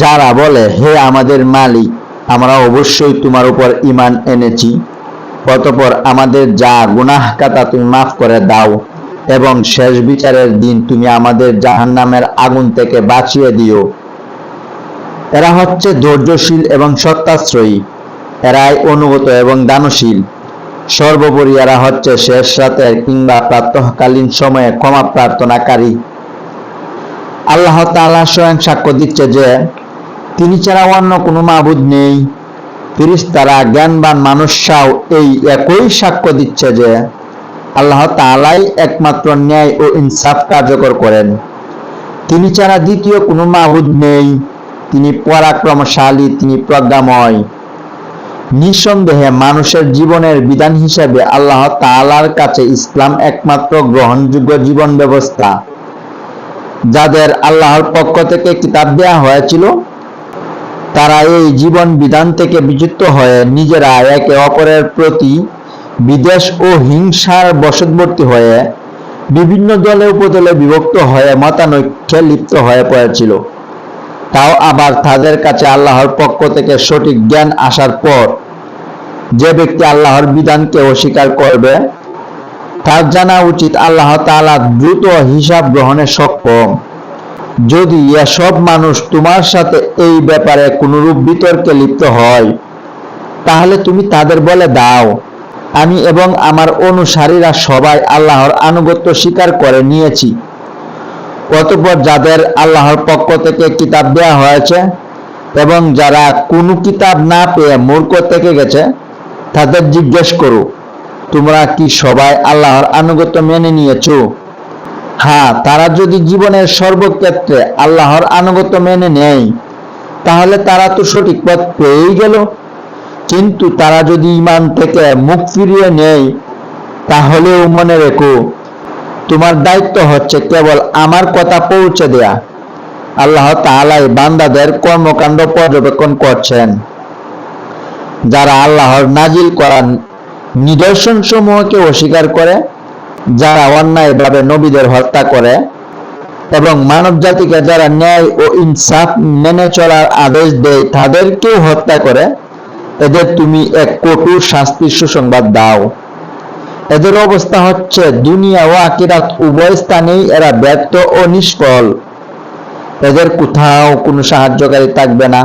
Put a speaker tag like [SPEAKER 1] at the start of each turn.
[SPEAKER 1] যারা বলে, হে আমাদের মালিক, আমরা অবশ্যই তোমার উপর ঈমান এনেছি, অতঃপর আমাদের যা গুনাহ খাতা তুমি মাফ করে দাও এবং শেষ বিচারের দিন তুমি আমাদের জাহান্নামের আগুন থেকে বাঁচিয়ে দিও। এরা হচ্ছে ধৈর্যশীল এবং সত্যাশ্রয়ী, এরাই অনুগত এবং দানশীল। সর্বোপরি এরা হচ্ছে শেষ রাতের কিংবা প্রাতঃকালীন সময়ে ক্ষমা প্রার্থনাকারী। আল্লাহ তাআলা স্বয়ং সাক্ষ্য দিচ্ছে যে তিনি ছাড়া অন্য কোনো মাবুদ নেই। ফেরেশতারা, জ্ঞানবান মানুষরাও এই একই সাক্ষ্য দিচ্ছে যে আল্লাহ তাআলাই একমাত্র ন্যায় ও ইনসাফ কার্যকর করেন। তিনি ছাড়া দ্বিতীয় কোনো মাবুদ নেই। তিনি পরাক্রমশালী, তিনি প্রজ্ঞাময়। নিঃসন্দেহে মানুষের জীবনের বিধান হিসেবে আল্লাহ তাআলার কাছে ইসলাম একমাত্র গ্রহণযোগ্য জীবন ব্যবস্থা। যাদের আল্লাহর পক্ষ থেকে কিতাব দেয়া হয়েছিল, তারা এই জীবন বিধান থেকে বিচ্যুত হয়ে নিজেরা একে অপরের প্রতি বিদ্বেষ ও হিংসার বশবর্তী হয়ে বিভিন্ন দলে উপদলে বিভক্ত হয়ে মতানৈক্যে লিপ্ত হয়ে পড়েছিল। তাও আবার তাদের কাছে আল্লাহর পক্ষ থেকে সঠিক জ্ঞান আসার পর যে ব্যক্তি আল্লাহর বিধানকে অস্বীকার করবে, তার জানা উচিত আল্লাহ তাআলা দ্রুত হিসাব গ্রহণে সক্ষম। যদি এসব মানুষ তোমার সাথে এই ব্যাপারে কোনরূপ বিতর্কে লিপ্ত হয়, তাহলে তুমি তাদের বলে দাও, আমি এবং আমার অনুসারীরা সবাই আল্লাহর আনুগত্য স্বীকার করে নিয়েছি। অতঃপর যাদের আল্লাহর পক্ষ থেকে কিতাব দেয়া হয়েছে এবং যারা কোনো কিতাব না পেয়ে মূর্খ থেকে গেছে, তাদের জিজ্ঞেস করো, তোমরা কি সবাই আল্লাহর আনুগত্য মেনে নিয়েছো? হ্যাঁ, তারা যদি জীবনের সর্বক্ষেত্রে আল্লাহর আনুগত্য মেনে নেয়, তাহলে তারা তো সঠিক পথ পেয়েই গেল। কিন্তু তারা যদি ঈমান থেকে মুখ ফিরিয়ে নেয়, তাহলেও মনে রেখো, তোমার দায়িত্ব হচ্ছে কেবল আমার কথা পৌঁছে দেয়া। আল্লাহ তাআলাই বান্দাদের কর্মকাণ্ড পর্যবেক্ষণ করছেন। যারা আল্লাহর নাজিল করা নিদর্শন সমূহকে অস্বীকার করে, যারা অন্যায়ভাবে নবীদের হত্যা করে এবং মানব জাতিকে যারা ন্যায় ও ইনসাফ মেনে চলার আদেশ দেয় তাদেরকেও হত্যা করে, এদের তুমি এক কঠোর শাস্তির সুসংবাদ দাও। এদের অবস্থা হচ্ছে দুনিয়া ও আখিরাত উভয় স্থানেই এরা ব্যর্থ ও নিষ্ফল। এদের কোথাও কোনো সাহায্যকারী থাকবে না।